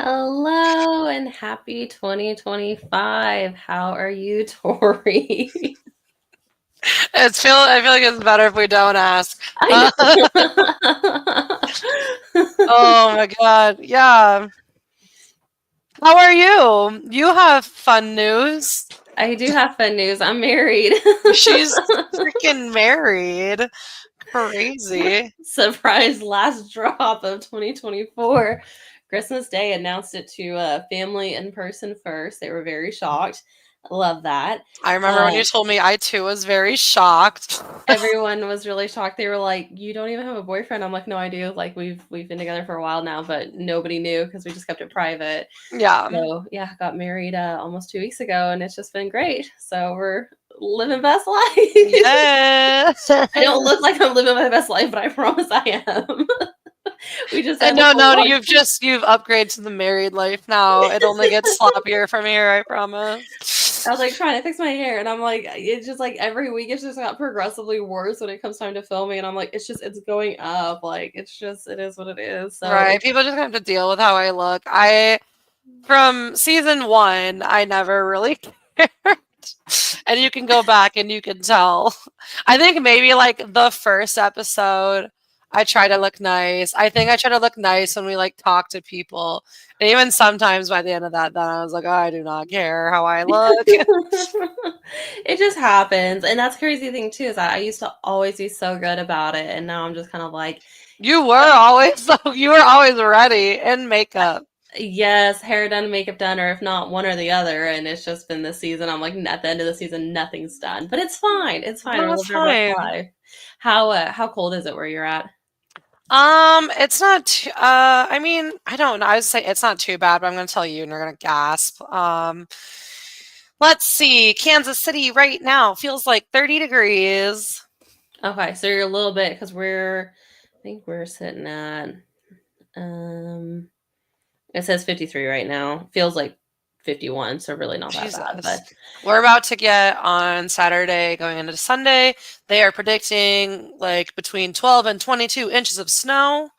Hello and happy 2025. How are you, Tori? I feel like it's better if we don't ask. I know. Oh my God. Yeah. How are you? You have fun news. I do have fun news. I'm married. She's freaking married. Crazy. Surprise last drop of 2024. Christmas Day announced it to family in person first. They were very shocked. Love that. I remember when Uh, you told me, I too was very shocked. Everyone was really shocked. They were like, "You don't even have a boyfriend?" I'm like, "No, I do. Like we've been together for a while now, but nobody knew because we just kept it private." Yeah. So yeah, got married almost 2 weeks ago, and it's just been great. So we're living best life. Yes. I don't look like I'm living my best life, but I promise I am. We just And have a no, full no, on. you've upgraded to the married life now. It only gets sloppier from here, I I was promise. like trying to fix my hair, and I'm like, it's just like every week it's just got progressively worse when it comes time to filming, and I'm like, it's going up. Like it is what it is. So Right. it's People just have to deal with how I look. From season one, I never really cared. And you can go back and you can tell. I think maybe like the first episode, I try to look nice. I think I try to look nice when we like talk to people. And even sometimes by the end of that, then I was like, oh, I do not care how I look. it just happens. And that's the crazy thing too, is that I used to always be so good about it. And now I'm just kind of like, You were always ready in makeup. yes, hair done, makeup done, or if not, one or the other. And it's just been this season. I'm like, at the end of the season, nothing's done. But it's fine. It's fine. No, We're that's living our best fine. life. How cold is it where you're at? It's not too, I mean, I don't know. I would say it's not too bad, but I'm gonna tell you and you're gonna gasp. Let's see. Kansas City right now feels like 30 degrees. Okay, so you're a little bit because I think we're sitting at um it says 53 right now. Feels like 51, so really not that bad. Jesus. But We're about to get on Saturday going into Sunday. They are predicting like between 12 and 22 inches of snow.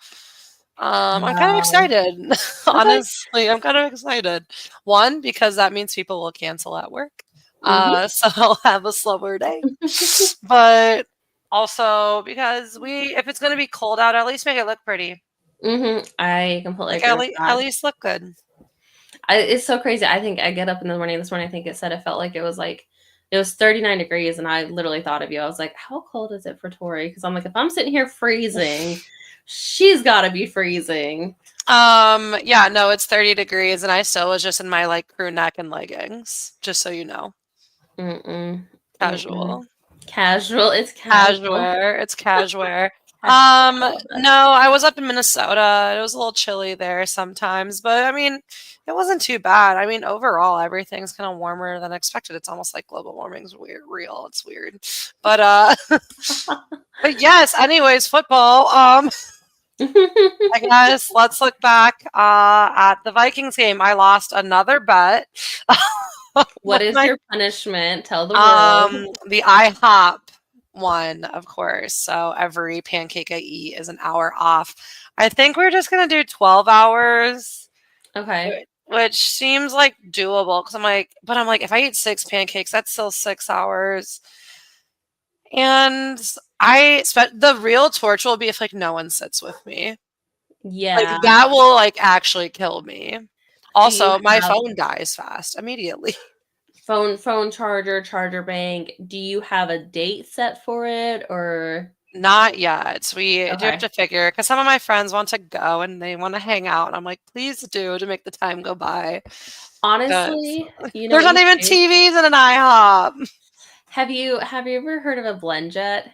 I'm kind of wow. excited. Okay. Honestly, I'm kind of excited. One, because that means people will cancel at work. Mm-hmm. So I'll have a slower day. But also because if it's going to be cold out, at least make it look pretty. Mm-hmm. I completely Like agree with at that. least look good. It's so crazy. I think I get up in the morning this morning. I think it said it felt like it was 39 degrees, and I literally thought of you. I was like, how cold is it for Tori? Because I'm like, if I'm sitting here freezing, she's got to be freezing. Yeah, no, it's 30 degrees and I still was just in my like crew neck and leggings, just so you know. Mm-mm. Mm-mm. Casual. Casual. It's casual. Casual. It's casual. I love that. No, I was up in Minnesota. It was a little chilly there sometimes, but I mean, it wasn't too bad. I mean, overall, everything's kind of warmer than expected. It's almost like global warming's weird, real. It's weird, but but yes. Anyways, football. I guess let's look back at the Vikings game. I lost another bet What with is my your punishment? Tell the world. the IHOP one, of course. So every pancake I eat is an hour off. I think we're just gonna do 12 hours, Okay. which seems like doable because I'm like, if I eat six pancakes, that's still 6 hours. And I spent the real torture will be if like no one sits with me. Like Yeah. that will like actually kill me. Do you Also, my have phone dies fast immediately. phone charger, charger bank? Do you have a date set for it or Not yet. We do have okay. to figure because some of my friends want to go and they want to hang out. And I'm like, please do to make the time go by. 'Cause Honestly, you know there's what not you even do? TVs in an IHOP. Have you ever heard of a blend jet?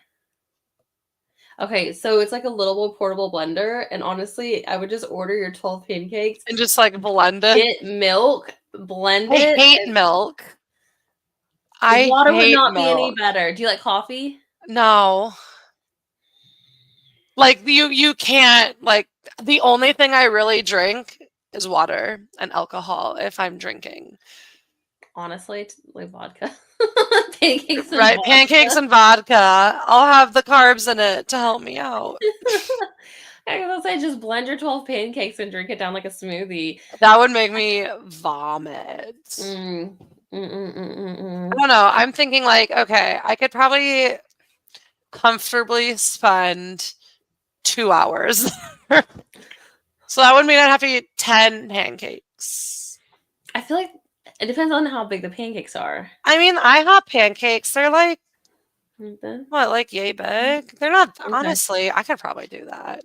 Okay, so it's like a little portable blender, and honestly, I would just order your 12 pancakes, And just like blend it. get milk, blend I it, hate and milk. I water would hate not be any milk. better. Do you like coffee? No. Like you can't like the only thing I really drink is water and alcohol if I'm drinking. Honestly, like vodka. Pancakes and Right, pancakes vodka. and vodka. I'll have the carbs in it to help me out. I was gonna say, just blend your 12 pancakes and drink it down like a smoothie. That would make me vomit. Mm. I Mm-mm-mm-mm-mm. don't know. I'm thinking like, okay, I could probably comfortably spend 2 hours. So that would mean I'd have to eat 10 pancakes. I feel like it depends on how big the pancakes are. I mean, IHOP pancakes, they're like, Okay. what, like yay big? They're not, Okay. honestly, I could probably do that.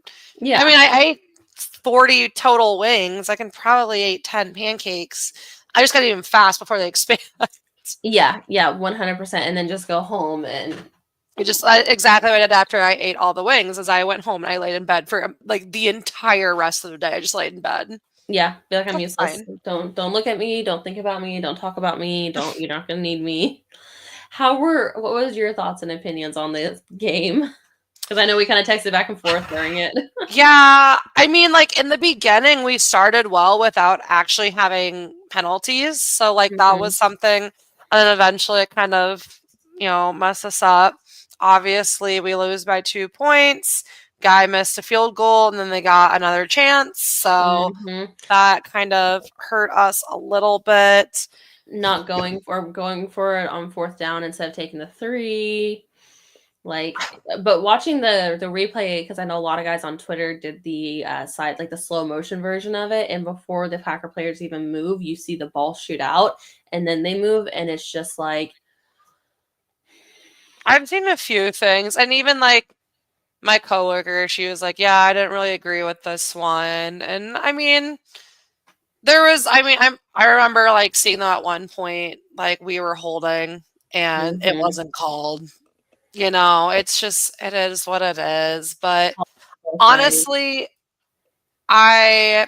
I mean, Yeah. I ate 40 total wings. I can probably eat 10 pancakes. I just got to eat them fast before they expand. Yeah. Yeah. 100%. And then just go home and It just exactly what I did after I ate all the wings is I went home and I laid in bed for like the entire rest of the day. I just laid in bed. yeah, be like I'm That's useless. fine. Don't look at me. Don't think about me. Don't talk about me. Don't You're not gonna need me. What was your thoughts and opinions on this game? Because I know we kind of texted back and forth during it. Yeah, I mean, like in the beginning, we started well without actually having penalties. So, like, that Hmm. was something. And then eventually it kind of, messed us up. Obviously, we lose by 2 points. Guy missed a field goal and then they got another chance. So Hmm. that kind of hurt us a little bit. Not going for it on fourth down instead of taking the three. Like, but watching the replay, because I know a lot of guys on Twitter did the side, like the slow motion version of it, and before the Packer players even move, you see the ball shoot out, and then they move, and it's just like, I've seen a few things. And even like my coworker, she was like, "Yeah, I didn't really agree with this one." And I mean, I remember like seeing them at one point, like we were holding and it mm-hmm, wasn't called. It's just, it is what it is. But right. honestly, I,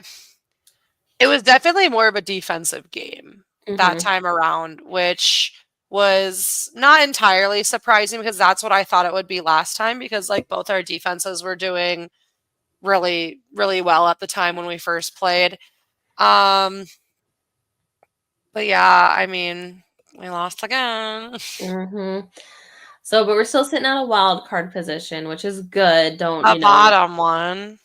it was definitely more of a defensive game that Mm-hmm, time around, which was not entirely surprising because that's what I thought it would be last time because like both our defenses were doing really, really well at the time when we first played. Um, but yeah, I mean, we lost again. mm-hmm. So, but we're still sitting at a wild card position, which is good. Don't A bottom one.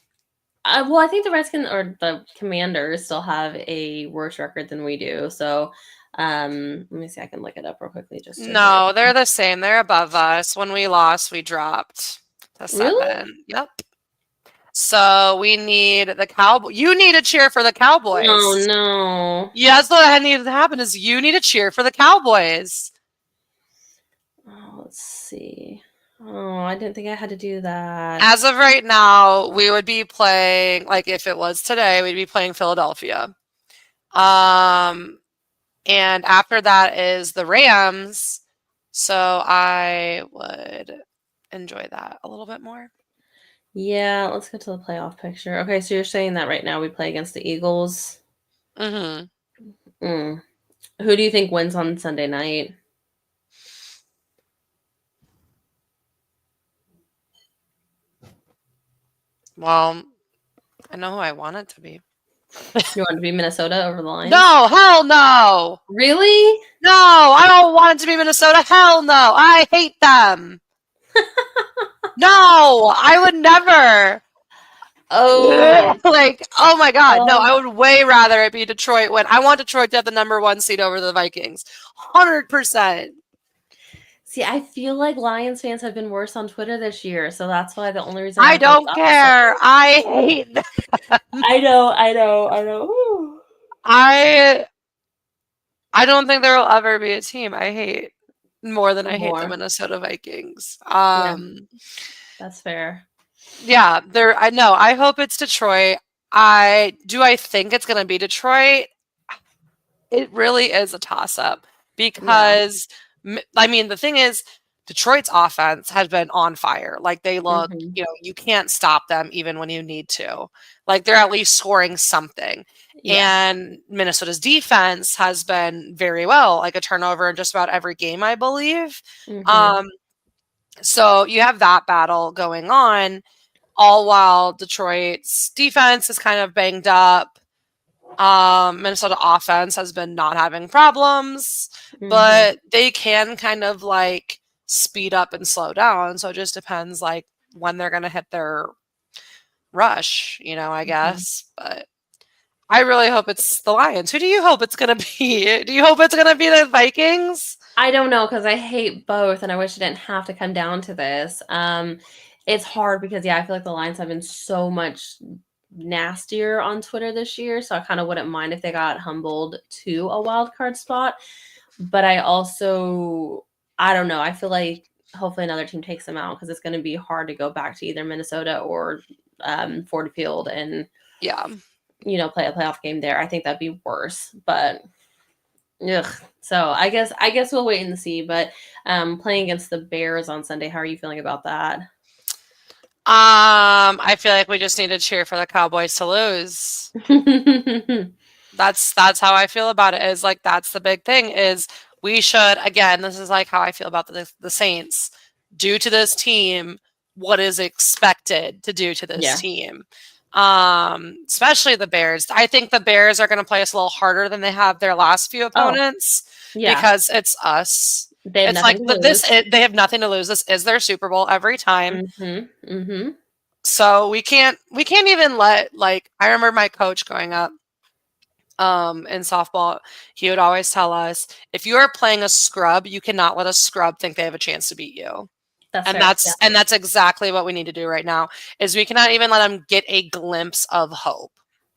well, I think the Redskins or the Commanders still have a worse record than we do. So, let me see. I can look it up real quickly just to No, verify. they're the same. They're above us. When we lost, we dropped to Really? 7. Yep. So we need the Cowboy. You need to cheer for the Oh Cowboys. no. Yeah, that's what needs to happen is you need to cheer for the Cowboys. Oh, let's see. Oh, I didn't think I had to do that. As of right now, we would be playing, like if it was today, we'd be playing Philadelphia. Um, and after that is the Rams. So I would enjoy that a little bit more. Yeah, let's get to the playoff picture. Okay, so you're saying that right now we play against the Eagles. Hmm. Mm. Who do you think wins on Sunday night? Well, I know who I want it to be. You want it to be Minnesota over the Lions? No, hell no. Really? No, I don't want it to be Minnesota. Hell no. I hate them. No, I would never. Oh, Like, oh my God. No, um, I would way rather it be Detroit win. I want Detroit to have the number 1 seed over the Vikings. 100%. see, I feel like Lions fans have been worse on Twitter this year, so that's why the only reason I I vote the don't opposite. care. I hate them. I know. I I don't think there will ever be a team I hate more than I hate the More. Minnesota Vikings. Yeah, that's fair. Yeah, there I know. I hope it's Detroit. I think it's going to be Detroit. It really is a toss up Yeah. because I mean the thing is Detroit's offense has been on fire. Like they look, Hmm. you can't stop them even when you need to. Like they're at least scoring something. Yeah. And Minnesota's defense has been very well, like a turnover in just about every game, I believe. Hmm. Um, so you have that battle going on, all while Detroit's defense is kind of banged up. Minnesota offense has been not having problems, Hmm. but they can kind of like speed up and slow down. So it just depends like when they're gonna hit rush, I Mhm. guess. But I really hope it's the Lions. Who do you hope it's gonna be? Do you hope it's gonna be the Vikings? I don't know because I hate both, and I wish it didn't have to come down to this. It's hard because yeah, I feel like the Lions have been so much nastier on Twitter this year, so I kind of wouldn't mind if they got humbled to a wild card spot. But I don't know. I feel like hopefully another team takes them out because it's going to be hard to go back to either Minnesota or Ford Field and Yeah. play a playoff game there. I think that'd be worse, but ugh. So I guess we'll wait and see. But playing against the Bears on Sunday, how are you feeling about that? I feel like we just need to cheer for the Cowboys to lose. That's how I feel about it. Is like that's the big thing is we should again, this is like how I feel about the Saints. Do to this team what is expected to do to this Yeah. team. Especially the Bears. I think the Bears are going to play us a little harder than they have their last few Oh, opponents yeah. because it's us. They have It's like nothing to lose. they have nothing to lose. This is their Super Bowl every time. Mhm. Mhm. So we can't even let like I remember my coach growing up in softball, he would always tell us, if you are playing a scrub, you cannot let a scrub think they have a chance to beat you. That's And fair. Yeah. that's exactly what we need to do right now is we cannot even let them get a glimpse of hope.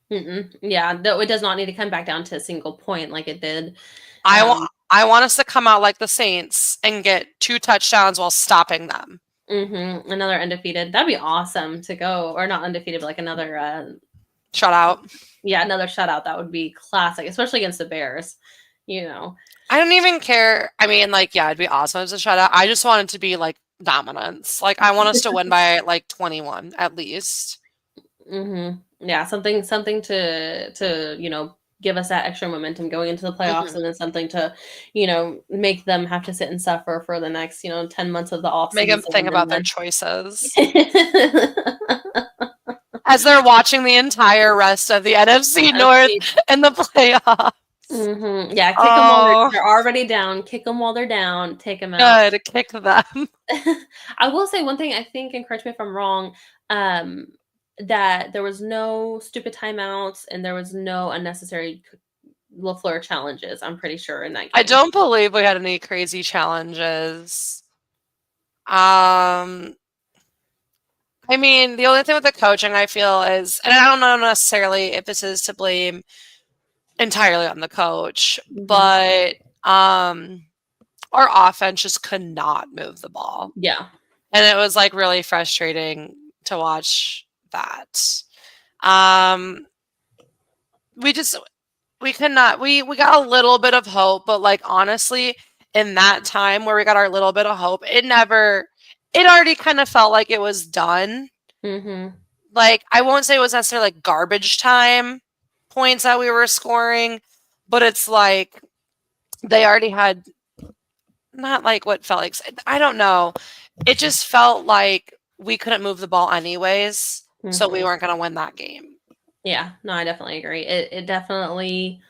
Mm-mm. Yeah. Though it does not need to come back down to a single point like it did. I want Um, I want us to come out like the Saints and get 2 touchdowns while stopping them. Another undefeated. That'd be awesome to go, or not undefeated, but like another. Shut out. Yeah, another shutout. That would be classic, especially against the Bears. You know. I don't even care. I mean, like, yeah, it'd be awesome as a shutout. I just want it to be like dominance. Like, I want us to win by like 21 at least. Yeah, something to give us that extra momentum going into the playoffs, Hmm. and then something to make them have to sit and suffer for the next 10 months of the off Make them season, think about and their then choices as they're watching the entire rest of the NFC North in the playoffs. Yeah, kick them while Oh, they're already down. Kick them while they're down. Take them out. good. Kick them. I will say one thing, I think, and correct me if I'm wrong, um, that there was no stupid timeouts and there was no unnecessary LaFleur challenges, I'm pretty sure, in that I game. don't believe we had any crazy challenges. Um, I mean, the only thing with the coaching I feel is, and I don't know necessarily if this is to blame entirely on the coach, Mhm. but our offense just could not move the ball. Yeah. And it was like really frustrating to watch that. Um, we just we could not we got a little bit of hope, but like honestly, in that time where we got our little bit of hope, it already kind of felt like it was done. Mhm. Like I won't say it was necessarily like garbage time points that we were scoring, but it's like they already had not like what felt like I don't know. It just felt like we couldn't move the ball anyways, so we Mhm. weren't going to win that game. Yeah, no, I definitely agree. It definitely,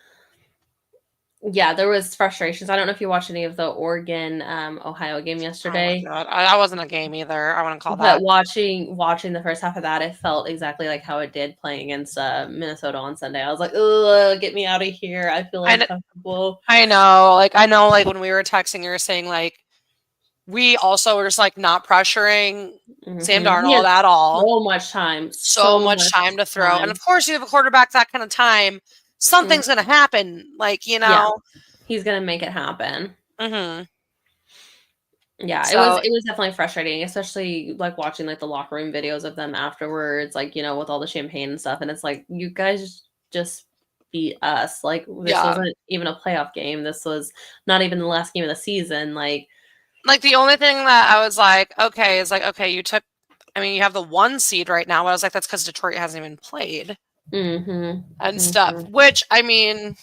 yeah, there was frustrations. I don't know if you watched any of the Oregon Ohio game Oh my yesterday. god, that wasn't a game either. I wouldn't call But that. watching the first half of that, it felt exactly like how it did playing against Minnesota on Sunday. I was like, "Ugh, get me out of here. I feel I, kn- uncomfortable." I know, like when we were texting, you were saying like we also were just like not pressuring Sam He has Darnold at all. so much time, So so much much time to throw, and time. of course, you have a quarterback that kind of time. Mm, Something's going to happen, like yeah, he's gonna make it happen. hmm Yeah, it was So it was definitely frustrating, especially, like, watching, like, the locker room videos of them afterwards, like, with all the champagne and stuff, and it's like, "You guys just beat us." Like, this yeah, wasn't even a playoff game, this was not even the last game of the season, like. like the only thing that I was like, okay, is like, okay, you took. I mean, you have the 1 seed right now. But I was like, that's because Detroit hasn't even played Mhm, and stuff. mhm. Which I mean,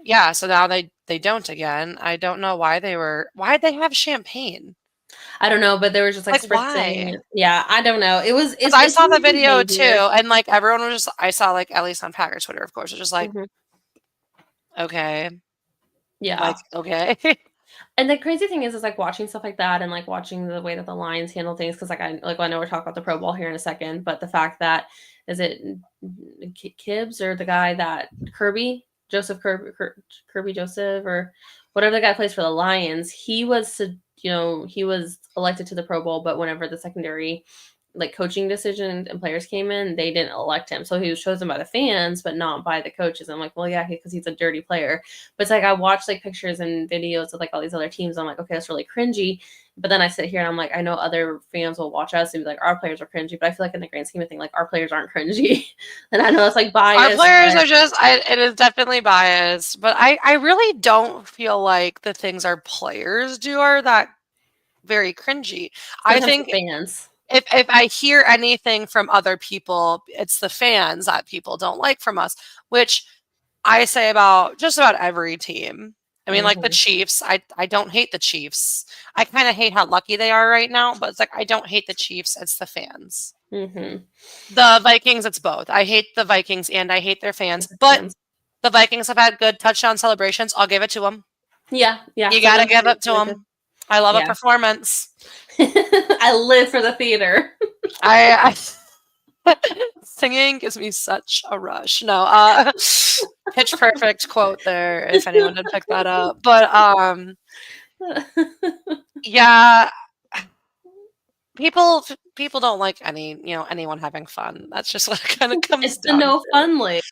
yeah. So now they don't again. I don't know why'd they have champagne? I don't know, but they were just, like, Like why? spritzing. Yeah, I don't know, Because I it's saw the weird video too, behavior. and like everyone was just. I saw like at least on Packer Twitter, of course, was just like, Mhm. okay, like Yeah. okay. And the crazy thing is like watching stuff like that and like watching the way that the Lions handle things because I know we're talking about the Pro Bowl here in a second, but the fact that is it Kibbs or the guy that Kirby Joseph or whatever the guy plays for the Lions, he was elected to the Pro Bowl, but whenever the secondary like coaching decisions and players came in, they didn't elect him. So he was chosen by the fans, but not by the coaches. I'm like, well, yeah, because he's a dirty player. But it's like I watch like pictures and videos of like all these other teams. I'm like, okay, that's really cringy. But then I sit here and I'm like, I know other fans will watch us and be like, our players are cringy. But I feel like in the grand scheme of things, like our players aren't cringy. And I know it's like Our biased. players But are it is definitely biased, but I really don't feel like the things our players do are that very cringy. when I it comes to think fans, if I hear anything from other people, it's the fans that people don't like from us, which I say about just about every team. I mean, like the mm-hmm. Chiefs, I don't hate the Chiefs. I kind of hate how lucky they are right now, but it's like I don't hate the Chiefs, it's the fans. Mm-hmm. The Vikings, it's both. I hate the Vikings and I hate their fans, It's the but fans. the Vikings have had good touchdown celebrations. I'll give it to them. Yeah, yeah. You gotta Sometimes give it to really good. them. I love a Yeah. performance. I live for the theater. I singing gives me such a rush. No, pitch perfect quote there. If anyone did pick that up, but yeah, people don't like anyone having fun. That's just what it kind of comes It's the down no to. fun league.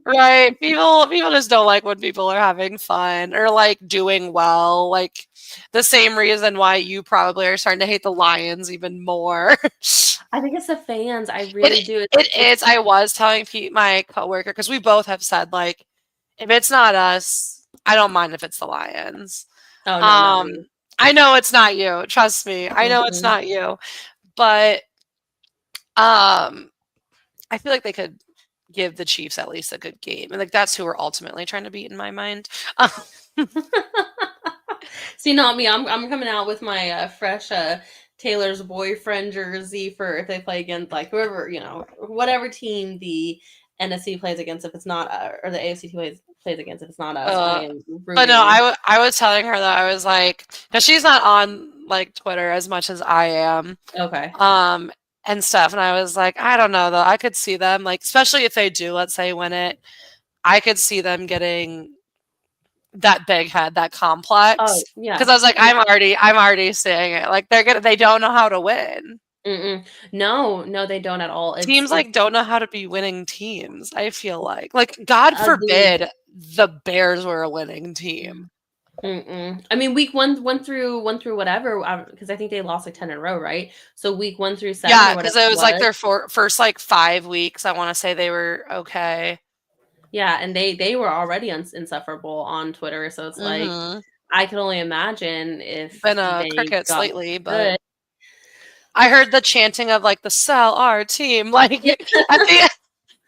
Right. People just don't like when people are having fun or like doing well. Like the same reason why you probably are starting to hate the Lions even more. I think it's the fans. I really It do. it is. I was telling Pete, my coworker, because we both have said like, if it's not us, I don't mind if it's the Lions. Oh no, not me. Um, I know it's not you. Trust me. I know it's Mhm. not you. But um, I feel like they could give the Chiefs at least a good game, and like that's who we're ultimately trying to beat in my mind. See, not me. I'm coming out with my fresh Taylor's boyfriend jersey for if they play against like whoever whatever team the NFC plays against. If it's not or the AFC plays against, if it's not us, I Uh, am but no, rooting. I was telling her that I was like, because she's not on like Twitter as much as I am. Okay. Um, and stuff. And I was like, I don't know though. I could see them like, especially if they do, let's say, win it. I could see them getting that big head, that complex. Oh Because yeah. I was like, I'm already seeing it. Like they don't know how to win. Mm-mm. No, no, they don't at all. Teams It's like don't know how to be winning teams. I feel like God ugly. forbid the Bears were a winning team. Mm-mm. I mean, week one through whatever, because I think they lost like 10 in a row, right? So week 1 through 7 or Yeah, whatever because it it was like was. their first like 5 weeks. I want to say they were okay. Yeah, and they were already insufferable on Twitter, so it's like Mm-hmm. I could only imagine if Been they crickets got lately, but good. I heard the chanting of like the sell our team. Like Yeah. at the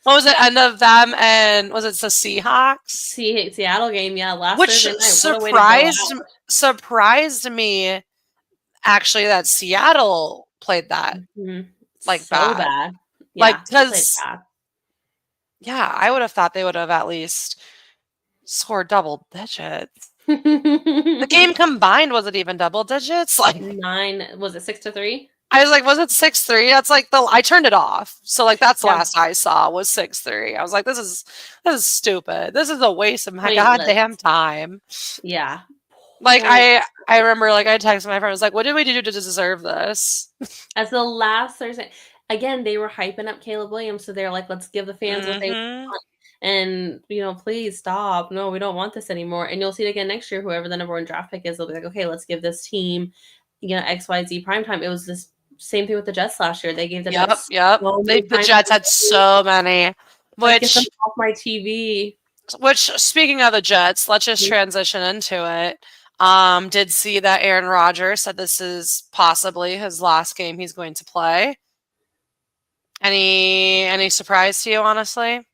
what was it, end of them and was it the Seahawks? Seattle game, yeah, last Which Thursday night. What a way to go out. surprised me actually that Seattle played that Mhm. like So bad. bad. Like Yeah, they played because bad. yeah, I would have thought they would have at least scored double digits. The game combined wasn't even double digits. Like 9, was it 6-3? I was like, was it 6-3? That's like I turned it off. So like that's the Yeah, last I saw was 6-3. I was like, this is stupid. This is a waste of my pointless. goddamn time. Yeah. Like Point I remember like I texted my friend, I was like, what did we do to deserve this? as the last Thursday again, they were hyping up Caleb Williams, so they're like, "Let's give the fans what they Mm-hmm. want." And, please stop. No, we don't want this anymore. And you'll see it again next year, whoever the number 1 draft pick is, they'll be like, "Okay, let's give this team, XYZ primetime." It was this same thing with the Jets last year. They gave the Yep, Jets yep. so many The Jets primetime had games. so many. Like, "Get them Which off my TV." speaking of the Jets, let's just transition into it. Did see that Aaron Rodgers said this is possibly his last game he's going to play. Any surprise to you, honestly?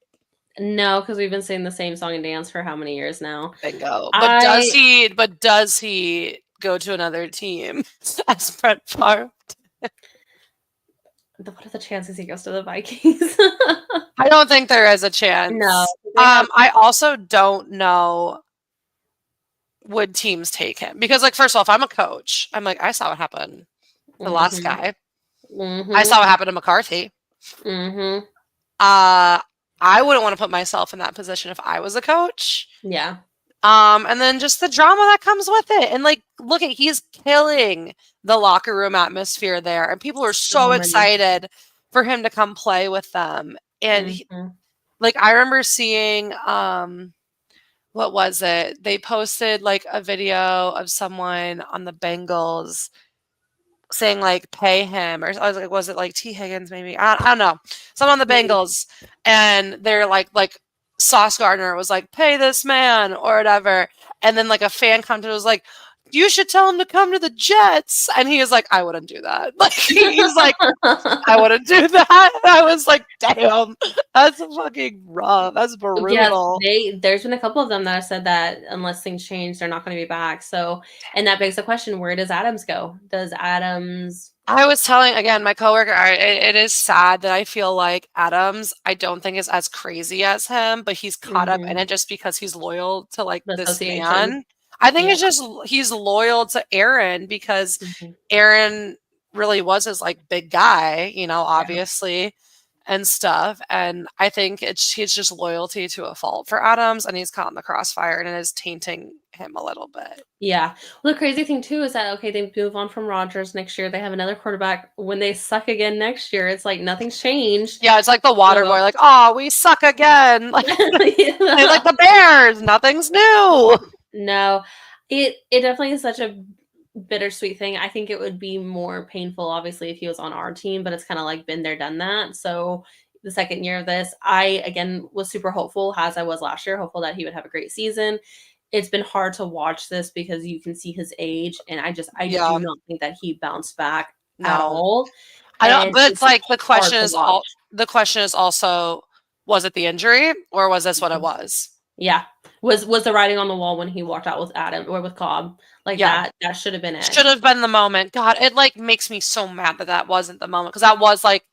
No, because we've been singing the same song and dance for how many years now? Bingo. But does I he? But does he go to another team as Brett Favre? What are the chances he goes to the Vikings? I don't think there is a No, chance. they have I also don't know. would teams take him? Because, like, first of all, if I'm a coach, I'm like, I saw what happened to the last Mhm. guy. I Mhm. saw what happened to McCarthy. Mhm. Uh, I wouldn't want to put myself in that position if I was a coach. Yeah. And then just the drama that comes with it. And like, look at he's killing the locker room atmosphere there. And people are so So many. excited for him to come play with them. And Mhm. like I remember seeing what was it? They posted like a video of someone on the Bengals saying like pay him, or I was like, was it like T Higgins maybe? I don't know. Someone on the Maybe. Bengals, and they're like Sauce Gardner was like pay this man or whatever, and then like a fan commented was like, you should tell him to come to the Jets, and he was like, I wouldn't do that. Like he's like, I wouldn't do that. And I was like, damn, that's fucking rough. That's Yes, brutal. there's been a couple of them that have said that unless things change, they're not going to be back. So, and that begs the question, where does Adams go? Does Adams I was telling again my coworker, it is sad that I feel like Adams, I don't think is as crazy as him, but he's caught up in mhm, it just because he's loyal to like the this association? man. I think Yeah. it's just he's loyal to Aaron because Mhm. Aaron really was his like big guy, you know, Yeah. obviously and stuff. And I think he's just loyalty to a fault for Adams, and he's caught in the crossfire and it is tainting him a little bit. Yeah. Well, the crazy thing too is that okay, they move on from Rodgers next year. They have another quarterback. When they suck again next year, it's like nothing's changed. Yeah, it's like the water So boy, like, oh, we suck again. Like they like yeah. the Bears. Nothing's new. No, it definitely is such a bittersweet thing. I think it would be more painful, obviously, if he was on our team, but it's kind of like been there, done that. So the second year of this, I again was super hopeful, as I was last year, hopeful that he would have a great season. It's been hard to watch this because you can see his age, and I do Yeah, not think that he bounced back at no. all. I don't And but it's it's like hard to watch. the question is also was it the injury or was this what it Mhm. was? Yeah. Was the writing on the wall when he walked out with Adam or with Cobb. Like Yeah. that should have been it. Should have been the moment. God, it like makes me so mad that that wasn't the moment because that was like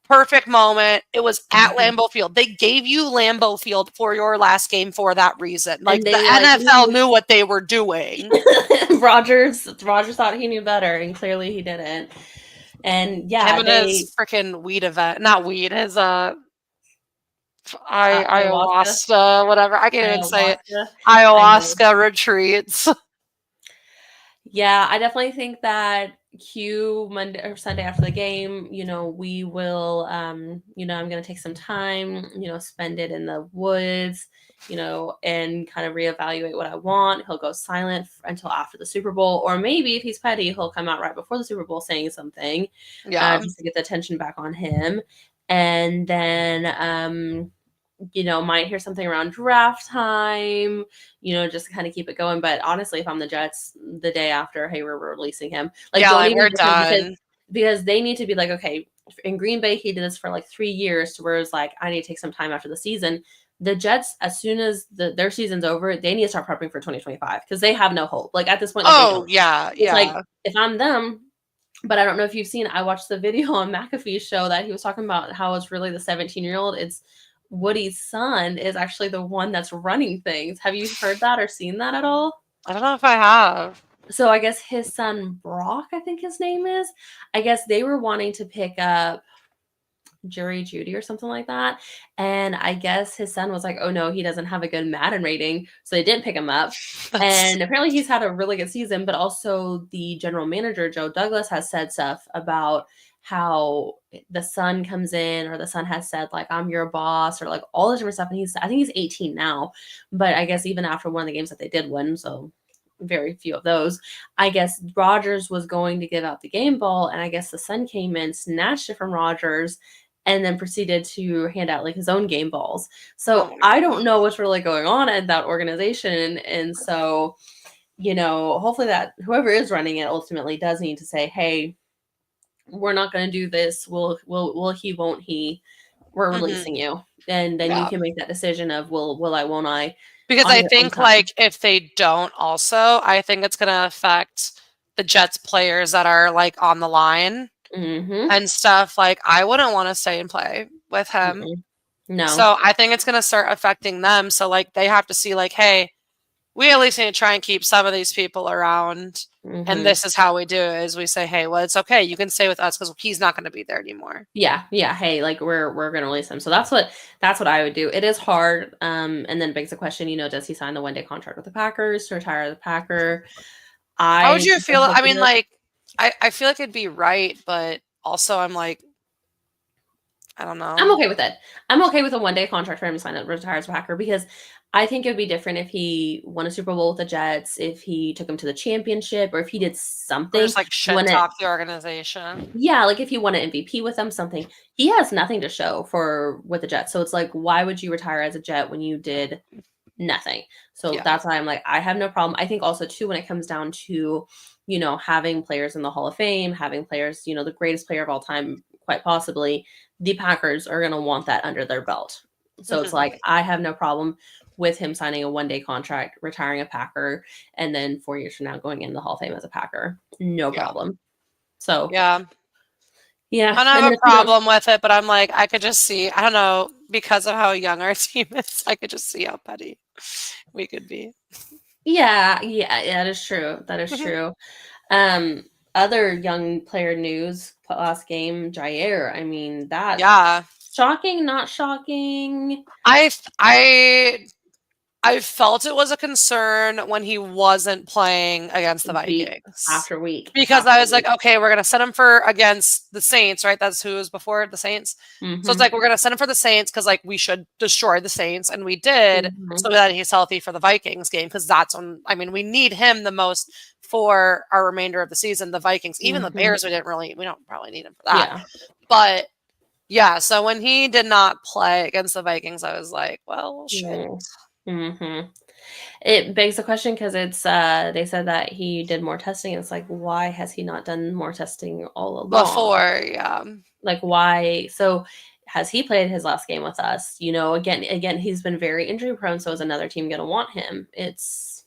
perfect moment. It was at Mhm. Lambeau Field. They gave you Lambeau Field for your last game for that reason. Like And the they like NFL knew what they were doing. Rogers thought he knew better, and clearly he didn't. And Him yeah, and his freaking weed event, not weed, his ayahuasca, ayahuasca, whatever. I can't even say it. ayahuasca. I know. Ayahuasca retreats. Yeah, I definitely think that Q Monday or Sunday after the game, we will I'm gonna take some time, spend it in the woods, and kind of reevaluate what I want. He'll go silent until after the Super Bowl, or maybe if he's petty, he'll come out right before the Super Bowl saying something, Yeah. just to get the attention back on him. And then might hear something around draft time, just to kind of keep it going. But honestly, if I'm the Jets, the day after, hey, we're releasing him. Like, Yeah, don't like even we're give him done. because they need to be like, okay, in Green Bay, he did this for like 3 years to where it's like, I need to take some time after the season. The Jets, as soon as their season's over, they need to start prepping for 2025 because they have no hope. Like at this point, like they Oh, don't. yeah, It's like yeah. if I'm them, but I don't know if you've seen, I watched the video on McAfee's show that he was talking about how it's really the 17-year-old. It's Woody's son is actually the one that's running things. Have you heard that or seen that at all? I don't know if I have. So I guess his son Brock, I think his name is. I guess they were wanting to pick up Jury Judy or something like that. And I guess his son was like, oh no, he doesn't have a good Madden rating. So they didn't pick him up. That's And apparently he's had a really good season, but also the general manager, Joe Douglas, has said stuff about how the son comes in or the son has said like I'm your boss or like all this different stuff. And I think he's 18 now, but I guess even after one of the games that they did win, so very few of those. I guess Rogers was going to give out the game ball, and I guess the son came in, snatched it from Rogers, and then proceeded to hand out like his own game balls. oh So my I god. don't know what's really going on at that organization. And so, hopefully that whoever is running it ultimately does need to say, hey, we're not going to do this. Will he, won't he? We're Mhm. releasing you. And then you Yeah. can make that decision of will I, won't I Because on I your own think, time. like, if they don't also, I think it's gonna affect the Jets players that are, like, on the line Mm-hmm. and stuff, like, I wouldn't wanna stay and play with him. Mm-mm. No. So, I think it's gonna start affecting them, so, like, they have to see, like, "Hey, we at least need to try and keep some of these people around. And Hmm. this is how we do it: is we say, hey, well, it's okay, you can stay with us because he's not going to be there anymore. Yeah, yeah. Hey, like we're gonna release him. So that's what I would do. It is hard. And then begs the question, does he sign the 1-day contract with the Packers to retire as a Packer? How would I you definitely feel? hope I he mean, does. like, I feel like it'd be right, but also I'm like, I don't I'm know. okay with it. I'm okay with a 1-day contract for him to sign up retire as a Packer because I think it would be different if he won a Super Bowl with the Jets, if he took him to the championship, or if he did Or something. just like He shit won it. talk the organization. Yeah, like if he won an MVP with them, something. He has nothing to show for with the Jets. So it's like, why would you retire as a Jet when you did nothing? So Yeah. that's why I'm like, I have no problem. I think also too when it comes down to, having players in the Hall of Fame, having players, the greatest player of all time, quite possibly, the Packers are gonna want that under their belt. So it's Hmm. like I have no problem with him signing a 1-day contract, retiring a Packer, and then 4 years from now going into the Hall of Fame as a Packer. No Yeah. problem. So Yeah. yeah, I don't and have then a if you don't, problem with it, but I'm like, I could just see, I don't know, because of how young our team is, I could just see how petty we could be. yeah, yeah, yeah, that is true. That is true. Um, Other young player news last game, Jair. I mean, that Yeah. shocking, not shocking. I I I felt it was a concern when he wasn't playing against the Week Vikings. after week Because after I was like, week. okay, we're gonna set him for against the Saints, right? That's who was before the Saints. So it's Mm-hmm. like we're gonna set him for the Saints because like we should destroy the Saints, and we did, Mm-hmm. so that he's healthy for the Vikings game because that's when I mean we need him the most for our remainder of the season. The Vikings, even the Mm-hmm. Bears, we don't probably need him for that. Yeah. But yeah, so when he did not play against the Vikings, I was like, well, shit. Mm-hmm. It begs the question because it's they said that he did more testing. It's like, why has he not done more testing all along? Before, yeah. Like why? So has he played his last game with us? Again, he's been very injury prone. So is another team going to want him? It's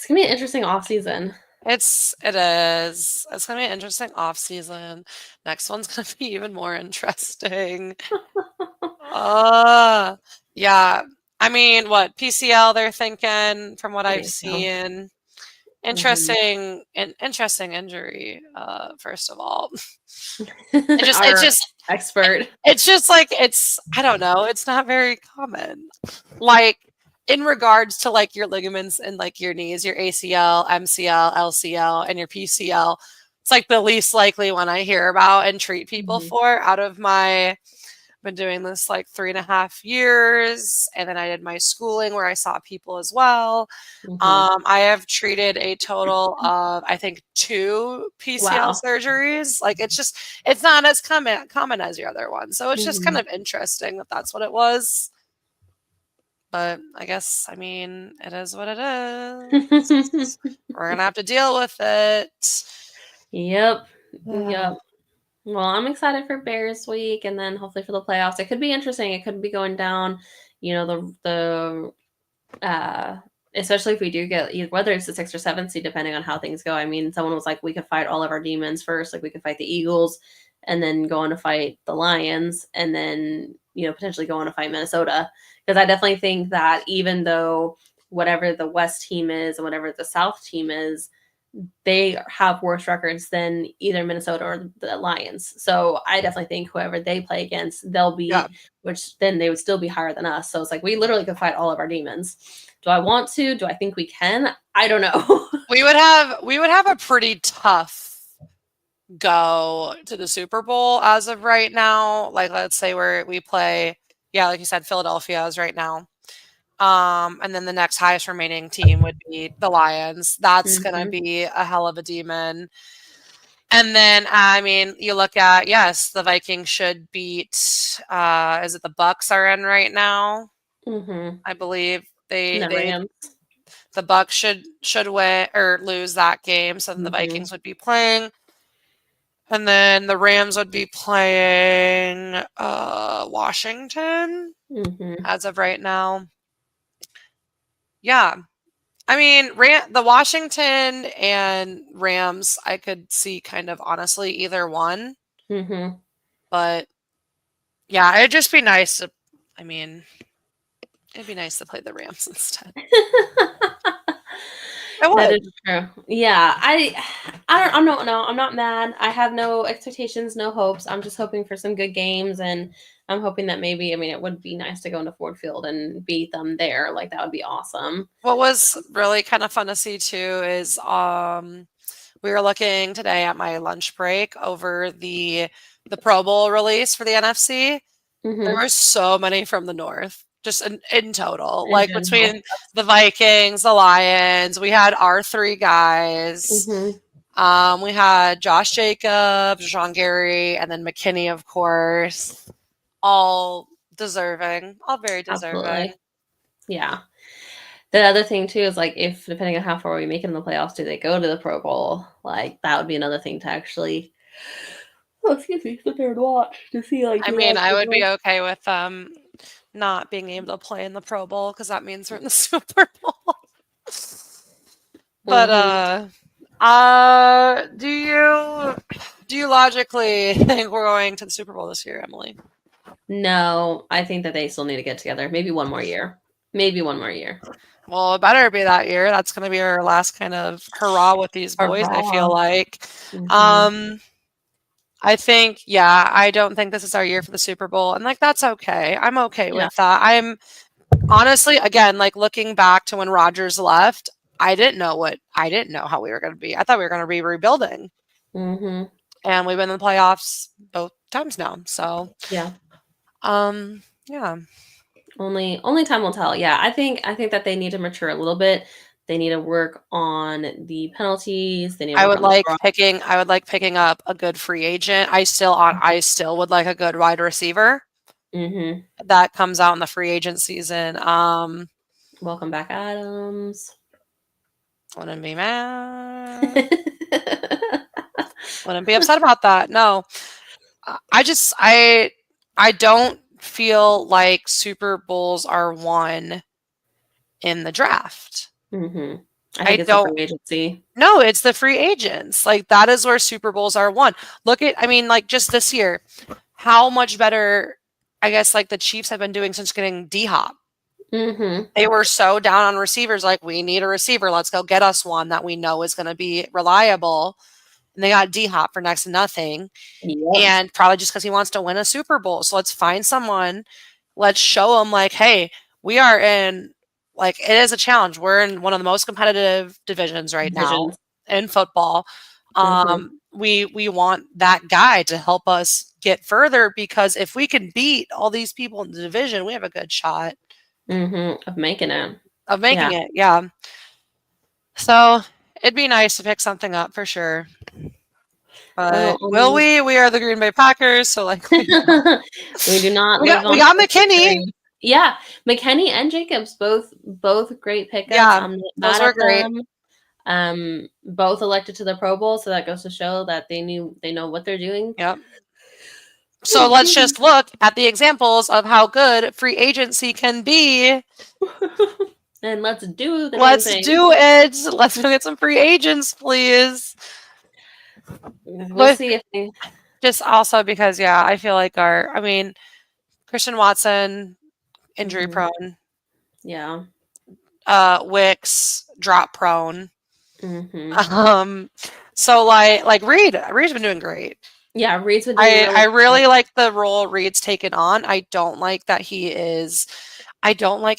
gonna be an interesting off season. It is. It's gonna be an interesting off season. Next one's gonna be even more interesting. Uh yeah. I mean, what PCL they're thinking from what I I've think so. seen. Hmm. Interesting injury, first of all. It Our just expert. it's just like it's I don't know, it's not very common. Like in regards to like your ligaments and like your knees, your ACL, MCL, LCL, and your PCL, it's like the least likely one I hear about and treat people Hmm. for out of my been doing this like 3.5 years. And then I did my schooling where I saw people as well. Hmm. I have treated a total of, I think, 2 PCL Wow. surgeries. Like it's not as common as your other one. So it's just kind Hmm. of interesting that that's what it was. But I guess, I mean, it is what it is. We're gonna have to deal with it. Yep. Yep. Well, I'm excited for Bears week and then hopefully for the playoffs. It could be interesting. It could be going down, especially if we do get whether it's the 6th or 7th seed, depending on how things go. I mean, someone was like, we could fight all of our demons first, like we could fight the Eagles and then go on to fight the Lions and then, potentially go on to fight Minnesota. Because I definitely think that even though whatever the West team is and whatever the South team is, they have worse records than either Minnesota or the Lions. So I definitely think whoever they play against, they'll Yeah. be, which then they would still be higher than us. So it's like we literally could fight all of our demons. Do I want to? Do I think we can? I don't know. We would have a pretty tough go to the Super Bowl as of right now. Like let's say we play, yeah, like you said, Philadelphia is right now. And then the next highest remaining team would be the Lions. That's gonna Hmm. be a hell of a demon. And then I mean, you look at yes, the Vikings should beat is it the Bucks are in right now? Hmm. I believe And the they Rams. the Bucks should win or lose that game, so then the Hmm. Vikings would be playing. And then the Rams would be playing Washington Hmm. as of right now. Yeah. I mean, the Washington and Rams, I could see kind of honestly either one. Hmm. But yeah, it'd just be nice to, I mean, It'd be nice to play the Rams instead. I That is would. true. Yeah, I don't. I'm not. No, I'm not mad. I have no expectations, no hopes. I'm just hoping for some good games, and I'm hoping that maybe. I mean, it would be nice to go into Ford Field and beat them there. Like that would be awesome. What was really kind of fun to see too is we were looking today at my lunch break over the Pro Bowl release for the NFC. There Hmm. were so many from the North, just in total, In like general. between the Vikings, the Lions. We had our three guys. Hmm. We had Josh Jacobs, Sean Gary, and then McKinney, of course. All deserving, all very deserving. Absolutely. Yeah. The other thing too is like if depending on how far we make it in the playoffs, do they go to the Pro Bowl? Like that would be another thing to actually oh excuse me, sit there and watch to see like I who mean, I actually would be goes. okay with not being able to play in the Pro Bowl because that means we're in the Super Bowl. But Hmm. do you logically think we're going to the Super Bowl this year, Emily? No, I think that they still need to get together. Maybe one more year. Maybe one more year. Well, it better be that year. That's going to be our last kind of hurrah with these boys, I feel Hurrah. like. Hmm. Um, I think, yeah, I don't think this is our year for the Super Bowl. And like, that's okay. I'm okay Yeah. with that. I'm honestly, again, like looking back to when Rodgers left, I didn't know how we were going to be. I thought we were going to be rebuilding. Hmm. And we've been in the playoffs both times now. So, Yeah. yeah. Only time will tell. Yeah, I think that they need to mature a little bit. They need to work on the penalties. They need to work on the draw. I would like picking up a good free agent. I still would like a good wide receiver Hmm. that comes out in the free agent season. Welcome back, Adams. Wouldn't be mad. Wouldn't be upset about that. No. I just I don't feel like Super Bowls are won in the draft. Hmm. I I think it's the don't free agency. No, it's the free agents. Like that is where Super Bowls are won. I mean, like just this year, how much better I guess like the Chiefs have been doing since getting D Hop. Hmm. They were so down on receivers, like we need a receiver. Let's go get us one that we know is going to be reliable. And they got D Hop for next to nothing. Yep. And probably just because he wants to win a Super Bowl. So let's find someone. Let's show them like, hey, we are in like it is a challenge. We're in one of the most competitive divisions right now Visions. in football. Hmm. We want that guy to help us get further because if we can beat all these people in the division, we have a good shot Hmm. Of making it. of Yeah. making it. Yeah. So it'd be nice to pick something up for sure. Well, But will we? We are the Green Bay Packers, so likely no. we do not We live got on we got Christmas McKinney. Day. Yeah, McKenny and Jacobs both great pickups. Yeah, I'm not those mad were at great. them. Both elected to the Pro Bowl, so that goes to show that they know what they're doing. Yep. Oh, So let's excuse me. just look at the examples of how good free agency can be. And let's do the damn Let's thing. do it. Let's go get some free agents, please. We'll But see if they. just also because, yeah, I feel like I mean, Christian Watson, injury Mhm. prone, Yeah. Wicks, drop prone. Hmm. Um, so like Reed's been doing great. Yeah, Reed's been doing I really good. really like the role Reed's taken on. I don't like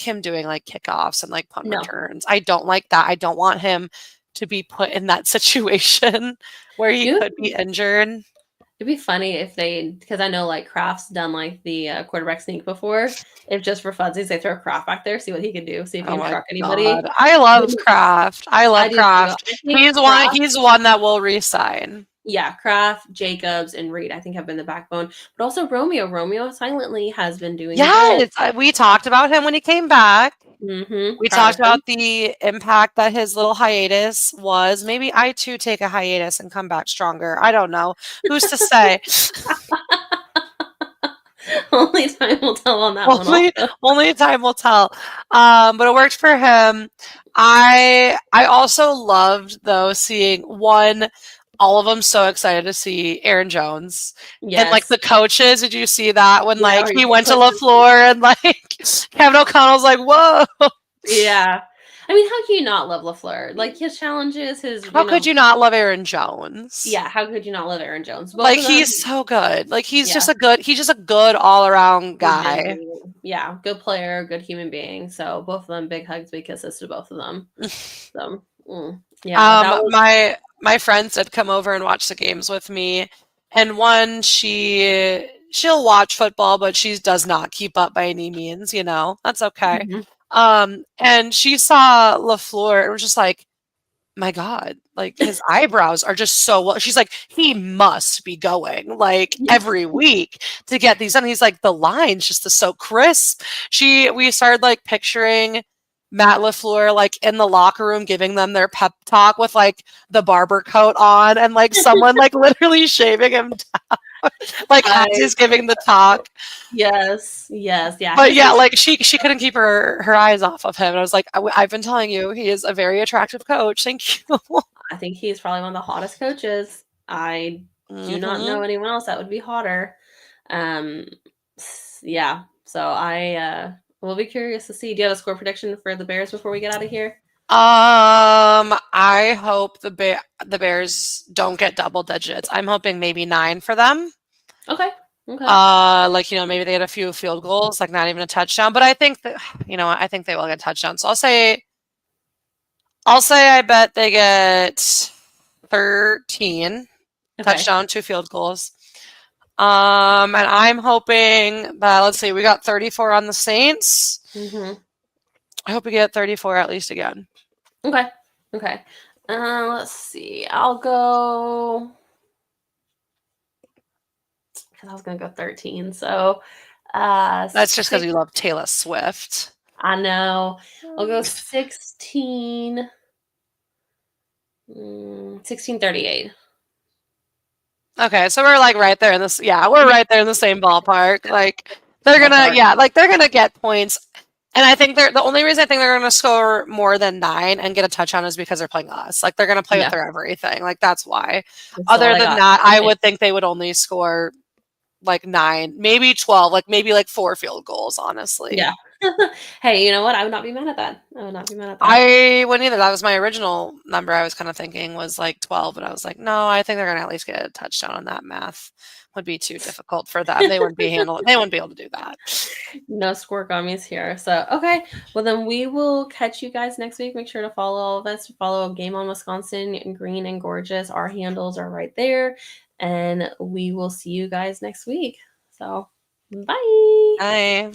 him doing like kickoffs and like punt No, returns. I don't like that. I don't want him to be put in that situation where he dude, could be injured. it'd be funny if they, because I know like Kraft's done like the quarterback sneak before. If just for funsies they throw Kraft back there, see what he can do, see if he Oh can my truck anybody. god. I love Kraft. I I love do too. Kraft. I think He's one that will resign. yeah, Kraft, Jacobs, and Reed, I think have been the backbone. But also Romeo. Romeo silently has been doing good. Yes, we talked about him when he came back. We Proud talked of him. about the impact that his little hiatus was. Maybe I too take a hiatus and come back stronger. I don't know. Who's to say? Only time will tell on that one only also. only time will tell. But it worked for him. I also loved though seeing one all of them so excited to see Aaron Jones. And like Yes. the coaches, did you see that when Yeah, like or he the went to coaches. LaFleur and like Kevin O'Connell's like, whoa. Yeah. I mean, how can you not love LaFleur? Like his challenges, his, How could you not love Aaron Jones? yeah, how could you not love Aaron Jones? Both Like of them, he's so good. Like yeah, he's just a good all around good human guy. being. Yeah, good player, good human being. So both of them, big hugs, big kisses to both of them. So, yeah, that was, My friends did come over and watch the games with me, and one she'll watch football, but she does not keep up by any means. You know, that's okay. mhm. And she saw Lafleur and was just like, my God, like his eyebrows are just so well. She's like, he must be going like every week to get these done. He's like, the lines just is so crisp. We started like picturing Matt LaFleur like in the locker room giving them their pep talk with like the barber coat on and like someone like literally shaving him down, like as I, he's giving the talk. yes, yes, yeah. But He's yeah, just, like she couldn't keep her eyes off of him. And I was like, I've been telling you, he is a very attractive coach. Thank you. I think he's probably one of the hottest coaches. I do not know Hmm. anyone else that would be hotter. Um, yeah. So I will be curious to see. Do you have a score prediction for the Bears before we get out of here? I hope the Bears don't get double digits. I'm hoping maybe 9 for them. Okay. Okay. Like maybe they get a few field goals, like not even a touchdown. But I think that I think they will get touchdowns. So I'll say I bet they get 13 Okay. touchdown, 2 field goals. And I'm hoping that let's see, we got 34 on the Saints. Mm-hmm. I hope we get 34 at least again. Okay. Okay. Let's see. I'll go because I was gonna go 13. So That's just because six, you love Taylor Swift. I know. I'll go 16. 1638. Okay, so we're like right there in this. Yeah, we're Yeah. right there in the same ballpark. Like Ballpark. they're gonna get points. And I think the only reason I think they're gonna score more than 9 and get a touchdown is because they're playing us. Like they're gonna play with Yeah. their everything. Like that's why. That's all Other I than got. that, I Okay. would think they would only score like 9, maybe 12, like maybe like 4 field goals. Yeah. Honestly, Hey, you know what? I would not be mad at that. I would not be mad at that. I wouldn't either. That was my original number. I was kind of thinking was like 12, but I was like, no, I think they're gonna at least get a touchdown on that. Math would be too difficult for them. They wouldn't be handling. They wouldn't be able to do that. No score gummies here. So, okay. Well, then we will catch you guys next week. Make sure to follow all of us. Follow Game on Wisconsin, Green and Gorgeous. Our handles are right there. And we will see you guys next week. So, bye. Bye.